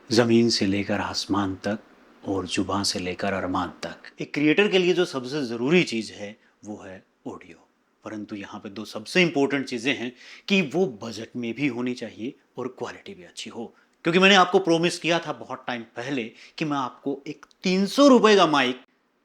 ज़मीन से लेकर आसमान तक और जुबान से लेकर अरमान तक। एक क्रिएटर के लिए जो सबसे ज़रूरी चीज़ है वो है ऑडियो। परंतु यहाँ पे दो सबसे इम्पोर्टेंट चीज़ें हैं कि वो बजट में भी होनी चाहिए और क्वालिटी भी अच्छी हो। क्योंकि मैंने आपको प्रॉमिस किया था बहुत टाइम पहले कि मैं आपको एक 300 रुपए का माइक,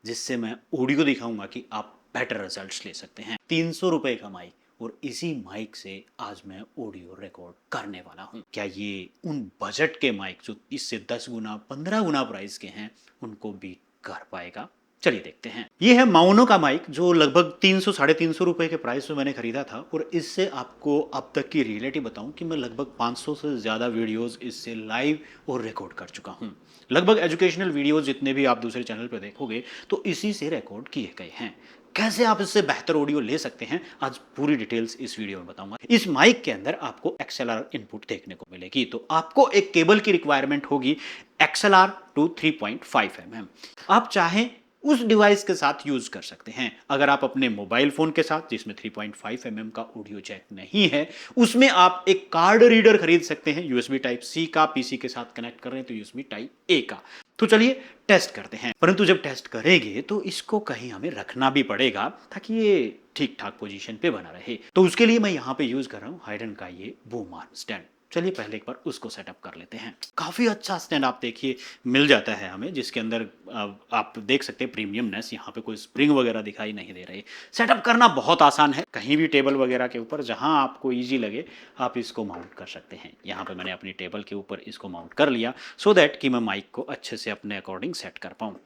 जिससे मैं ऑडियो दिखाऊंगा कि आप बेटर रिजल्ट्स ले सकते हैं। 300 रुपए का माइक, और इसी माइक से आज मैं ऑडियो रिकॉर्ड करने वाला हूं। क्या ये उन बजट के माइक जो इससे 10 गुना 15 गुना प्राइस के हैं उनको बीट कर पाएगा? चलिए देखते हैं। ये है माउनो का माइक जो लगभग 300 साढ़े 300 रुपए के प्राइस में मैंने खरीदा था, और इससे आपको अब तक की रियलिटी बताऊं कि मैं लगभग 500 से ज़्यादा वीडियोस इससे लाइव और रिकॉर्ड कर चुका हूं। लगभग एजुकेशनल वीडियोस जितने भी आप दूसरे चैनल पर देखोगे तो इसी से रिकॉर्ड किए गए हैं। कैसे आप इससे बेहतर ऑडियो ले सकते हैं, आज पूरी डिटेल्स इस वीडियो में बताऊंगा। इस माइक के अंदर आपको XLR इनपुट देखने को मिलेगी, तो आपको एक केबल की रिक्वायरमेंट होगी XLR टू 3.5 mm। आप चाहें उस डिवाइस के साथ यूज कर सकते हैं। अगर आप अपने मोबाइल फोन के साथ, जिसमें 3.5 mm का ऑडियो जैक नहीं है, उसमें आप एक कार्ड रीडर खरीद सकते हैं USB टाइप सी का। पीसी के साथ कनेक्ट कर रहे हैं तो USB टाइप ए का। तो चलिए टेस्ट करते हैं। परंतु जब टेस्ट करेंगे तो इसको कहीं हमें रखना भी पड़ेगा ताकि ये ठीक ठाक पोजीशन पे बना रहे। तो उसके लिए मैं यहाँ पे यूज कर रहा हूँ हाइडन का ये बूम आर्म स्टैंड। चलिए पहले एक बार उसको सेटअप कर लेते हैं। काफ़ी अच्छा स्टैंड आप देखिए मिल जाता है हमें, जिसके अंदर आप देख सकते हैं प्रीमियमनेस। यहाँ पे कोई स्प्रिंग वगैरह दिखाई नहीं दे रही। सेटअप करना बहुत आसान है। कहीं भी टेबल वगैरह के ऊपर जहाँ आपको ईजी लगे आप इसको माउंट कर सकते हैं। यहाँ पे मैंने अपनी टेबल के ऊपर इसको माउंट कर लिया, सो दैट कि मैं माइक को अच्छे से अपने अकॉर्डिंग सेट कर पाऊँ।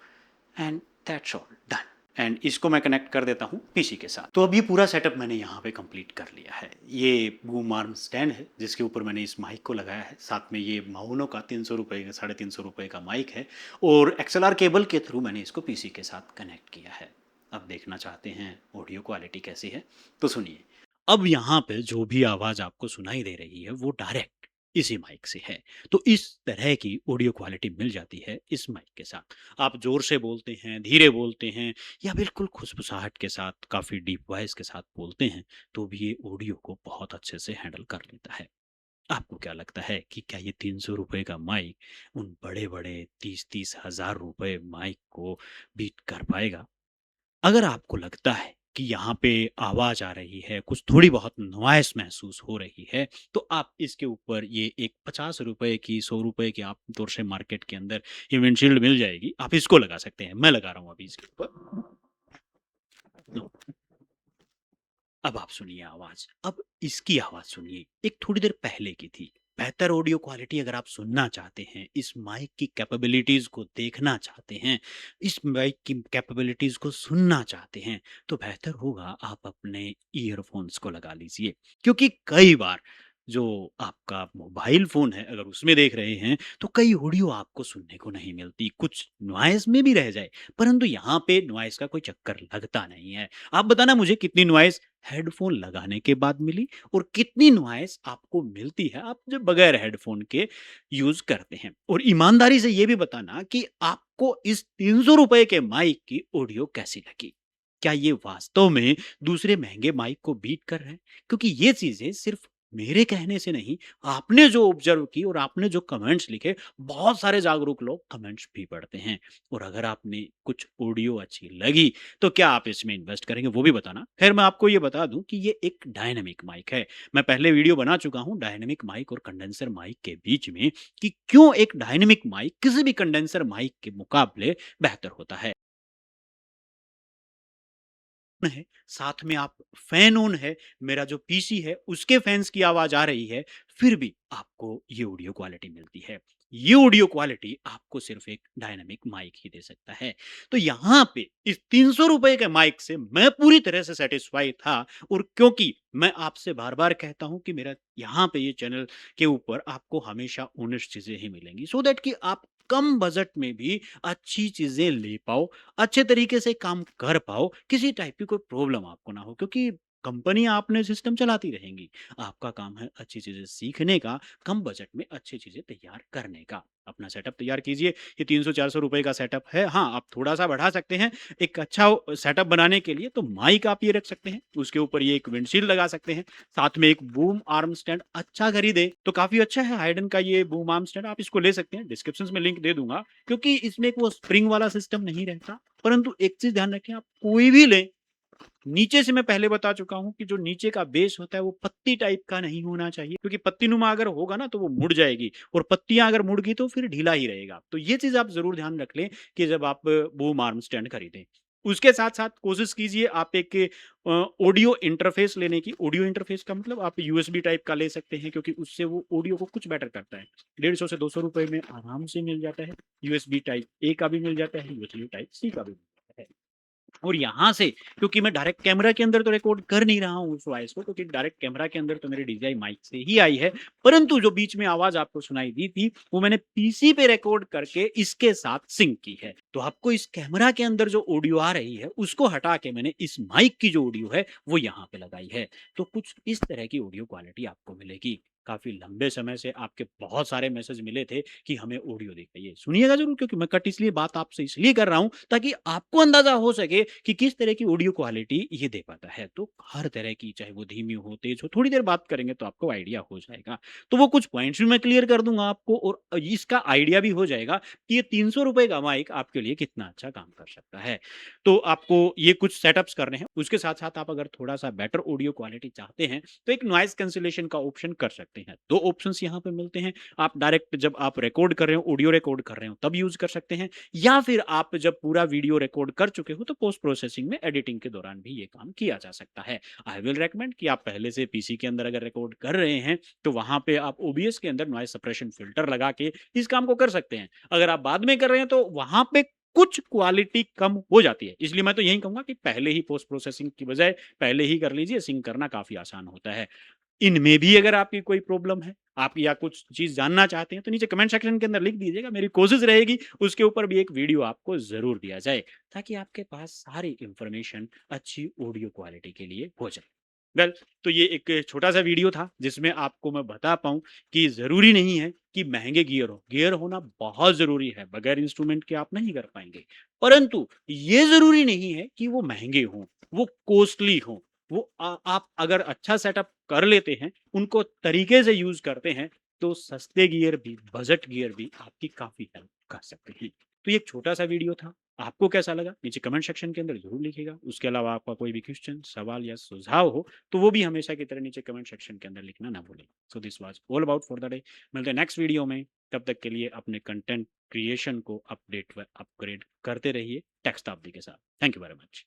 And that's all done. And इसको मैं कनेक्ट कर देता हूँ पीसी के साथ। तो अब ये पूरा सेटअप मैंने यहाँ पे कंप्लीट कर लिया है। ये बूम आर्म स्टैंड है जिसके ऊपर मैंने इस माइक को लगाया है। साथ में ये माउनो का 300 रुपये का 350 रुपये का माइक है, और XLR केबल के थ्रू मैंने इसको पीसी के साथ कनेक्ट किया है। अब देखना चाहते हैं ऑडियो क्वालिटी कैसी है, तो सुनिए। अब यहाँ पे जो भी आवाज़ आपको सुनाई दे रही है वो डायरेक्ट इसी माइक से है। तो इस तरह की ऑडियो क्वालिटी मिल जाती है इस माइक के साथ। आप ज़ोर से बोलते हैं, धीरे बोलते हैं, या बिल्कुल खुसफुसाहट के साथ, काफ़ी डीप वॉइस के साथ बोलते हैं, तो भी ये ऑडियो को बहुत अच्छे से हैंडल कर लेता है। आपको क्या लगता है कि क्या ये 300 रुपए का माइक उन बड़े-बड़े 30-30 हज़ार रुपए माइक को बीट कर पाएगा? अगर आपको लगता है कि यहाँ पे आवाज़ आ रही है, कुछ थोड़ी बहुत नॉइज़ महसूस हो रही है, तो आप इसके ऊपर ये एक 50 रुपए की, 100 रुपए की आम तौर से मार्केट के अंदर ये विंडशील्ड मिल जाएगी, आप इसको लगा सकते हैं। मैं लगा रहा हूँ अभी इसके ऊपर। नो, अब आप सुनिए आवाज़। अब इसकी आवाज़ सुनिए, एक थोड़ी देर पहले की थी। बेहतर ऑडियो क्वालिटी अगर आप सुनना चाहते हैं, इस माइक की कैपेबिलिटीज़ को देखना चाहते हैं, इस माइक की कैपेबिलिटीज़ को सुनना चाहते हैं, तो बेहतर होगा आप अपने ईयरफ़ोन्स को लगा लीजिए। क्योंकि कई बार जो आपका मोबाइल फ़ोन है, अगर उसमें देख रहे हैं, तो कई ऑडियो आपको सुनने को नहीं मिलती। कुछ नॉइज़ में भी रह जाए, परंतु यहाँ पे नॉइज़ का कोई चक्कर लगता नहीं है। आप बताना मुझे कितनी नॉइज़ हेडफ़ोन लगाने के बाद मिली, और कितनी नॉइज़ आपको मिलती है आप जब बगैर हेडफ़ोन के यूज़ करते हैं? और ईमानदारी से ये भी बताना कि आपको इस 300 रुपए के माइक की ऑडियो कैसी लगी? क्या ये वास्तव में दूसरे महँगे माइक को बीट कर रहे हैं? क्योंकि ये चीज़ें सिर्फ़ मेरे कहने से नहीं, आपने जो ऑब्ज़र्व की और आपने जो कमेंट्स लिखे, बहुत सारे जागरूक लोग कमेंट्स भी पढ़ते हैं। और अगर आपने कुछ ऑडियो अच्छी लगी, तो क्या आप इसमें इन्वेस्ट करेंगे वो भी बताना। खैर मैं आपको ये बता दूँ कि ये एक डायनामिक माइक है। मैं पहले वीडियो बना चुका हूँ डायनामिक माइक और कंडेंसर माइक के बीच में, कि क्यों एक डायनामिक माइक किसी भी कंडेंसर माइक के मुकाबले बेहतर होता है। है, साथ में आप फैन ऑन है, मेरा जो पीसी है उसके फैन्स की आवाज़ आ रही है, फिर भी आपको ये ऑडियो क्वालिटी मिलती है। ये ऑडियो क्वालिटी आपको सिर्फ़ एक डायनामिक माइक ही दे सकता है। तो यहाँ पे इस 300 रुपए के माइक से मैं पूरी तरह से सैटिस्फाई था, और क्योंकि मैं आपसे बार-बार कहता हूँ कि मेरा यहाँ पे ये चैनल के ऊपर आपको हमेशा ऑनेस्ट चीज़ें ही मिलेंगी, सो दैट कि आप कम बजट में भी अच्छी चीज़ें ले पाओ, अच्छे तरीके से काम कर पाओ, किसी टाइप की कोई प्रॉब्लम आपको ना हो, क्योंकि कंपनियाँ अपने सिस्टम चलाती रहेंगी। आपका काम है अच्छी चीज़ें सीखने का, कम बजट में अच्छी चीज़ें तैयार करने का। अपना सेटअप तैयार कीजिए। ये 300-400 रुपए का सेटअप है। हाँ, आप थोड़ा-सा बढ़ा सकते हैं। एक अच्छा सेटअप बनाने के लिए तो माइक आप ये रख सकते हैं, उसके ऊपर ये एक विंडशील्ड लगा सकते हैं, साथ में एक बूम आर्म स्टैंड अच्छा खरीदें तो काफ़ी अच्छा है। हाइडन का ये बूम आर्म स्टैंड आप इसको ले सकते हैं, डिस्क्रिप्शन में लिंक दे दूँगा, क्योंकि इसमें एक वो स्प्रिंग वाला सिस्टम नहीं रहता। परंतु एक चीज़ ध्यान रखें, आप कोई भी लें, नीचे से मैं पहले बता चुका हूँ कि जो नीचे का बेस होता है वो पत्ती टाइप का नहीं होना चाहिए, क्योंकि पत्तीनुमा अगर होगा ना तो वो मुड़ जाएगी, और पत्तियां अगर मुड़ गई तो फिर ढीला ही रहेगा। तो ये चीज आप जरूर ध्यान रख लें कि जब आप बूम आर्म स्टैंड खरीदें। उसके साथ साथ कोशिश कीजिए आप एक ऑडियो इंटरफेस लेने की। ऑडियो इंटरफेस का मतलब आप यूएसबी टाइप का ले सकते हैं, क्योंकि उससे वो ऑडियो को कुछ बेटर करता है। 150 से 200 रुपए में आराम से मिल जाता है। यूएसबी टाइप ए का भी मिल जाता है, यूएसबी टाइप सी का भी मिल जाता है। और यहाँ से, क्योंकि मैं डायरेक्ट कैमरा के अंदर तो रिकॉर्ड कर नहीं रहा हूँ उस वॉइस को, क्योंकि डायरेक्ट कैमरा के अंदर तो मेरी DJI माइक से ही आई है, परंतु जो बीच में आवाज आपको सुनाई दी थी वो मैंने पीसी पे रिकॉर्ड करके इसके साथ सिंक की है। तो आपको इस कैमरा के अंदर जो ऑडियो आ रही है उसको हटा के मैंने इस माइक की जो ऑडियो है वो यहाँ पे लगाई है। तो कुछ इस तरह की ऑडियो क्वालिटी आपको मिलेगी। काफी लंबे समय से आपके बहुत सारे मैसेज मिले थे कि हमें ऑडियो दिखाइए, सुनिएगा जरूर, क्योंकि मैं कट इसलिए बात आपसे इसलिए कर रहा हूं ताकि आपको अंदाजा हो सके कि किस तरह की ऑडियो क्वालिटी ये दे पाता है। तो हर तरह की, चाहे वो धीमी हो, तेज हो, थोड़ी देर बात करेंगे तो आपको आइडिया हो जाएगा। तो वो कुछ पॉइंट्स भी मैं क्लियर कर दूंगा आपको, और इसका आइडिया भी हो जाएगा कि ये 300 रुपए का माइक आपके लिए कितना अच्छा काम कर सकता है। तो आपको ये कुछ सेटअप्स करने हैं। उसके साथ साथ आप अगर थोड़ा सा बेटर ऑडियो क्वालिटी चाहते हैं तो एक नॉइज कैंसिलेशन का ऑप्शन कर सकते हैं। दो ऑप्शंस यहाँ पे मिलते हैं। आप डायरेक्ट जब आप रिकॉर्ड कर रहे हो, ऑडियो रिकॉर्ड कर रहे हो, तब यूज कर सकते हैं, या फिर आप जब पूरा वीडियो रिकॉर्ड कर चुके हो तो पोस्ट प्रोसेसिंग में, एडिटिंग के दौरान भी ये काम किया जा सकता है। आई विल रेकमेंड कि आप पहले से पीसी के अंदर अगर रिकॉर्ड कर रहे हैं तो वहां पे आप ओबीएस के अंदर नॉइज सप्रेशन फिल्टर लगा के इस काम को कर सकते हैं। अगर आप बाद में कर रहे हैं तो वहां पे कुछ क्वालिटी कम हो जाती है। इसलिए मैं तो यही कहूंगा कि पहले ही पोस्ट प्रोसेसिंग की बजाय पहले ही कर लीजिए, सिंक करना काफी आसान होता है। इनमें भी अगर आपकी कोई प्रॉब्लम है, आप या कुछ चीज जानना चाहते हैं, तो नीचे कमेंट सेक्शन के अंदर लिख दीजिएगा। मेरी कोशिश रहेगी उसके ऊपर भी एक वीडियो आपको जरूर दिया जाए, ताकि आपके पास सारी इंफॉर्मेशन अच्छी ऑडियो क्वालिटी के लिए हो जाए। वेल, तो ये एक छोटा सा वीडियो था जिसमें आपको मैं बता पाऊं कि जरूरी नहीं है कि महंगे गियर हो। गियर होना बहुत जरूरी है, बगैर इंस्ट्रूमेंट के आप नहीं कर पाएंगे। परंतु ये जरूरी नहीं है कि वो महंगे हों, वो कॉस्टली हों। वो आप अगर अच्छा सेटअप कर लेते हैं, उनको तरीके से यूज करते हैं, तो सस्ते गियर भी, बजट गियर भी आपकी काफी हेल्प कर सकते हैं। तो ये एक छोटा सा वीडियो था। आपको कैसा लगा नीचे कमेंट सेक्शन के अंदर जरूर लिखिएगा। उसके अलावा आपका कोई भी क्वेश्चन, सवाल या सुझाव हो तो वो भी हमेशा की तरह नीचे कमेंट सेक्शन के अंदर लिखना ना भूलें। So this was all about for the day. मिलते हैं नेक्स्ट वीडियो में। तब तक के लिए अपने कंटेंट क्रिएशन को अपडेट व अपग्रेड करते रहिए टेक्स्ट ऑफ दी के साथ। Thank you very much.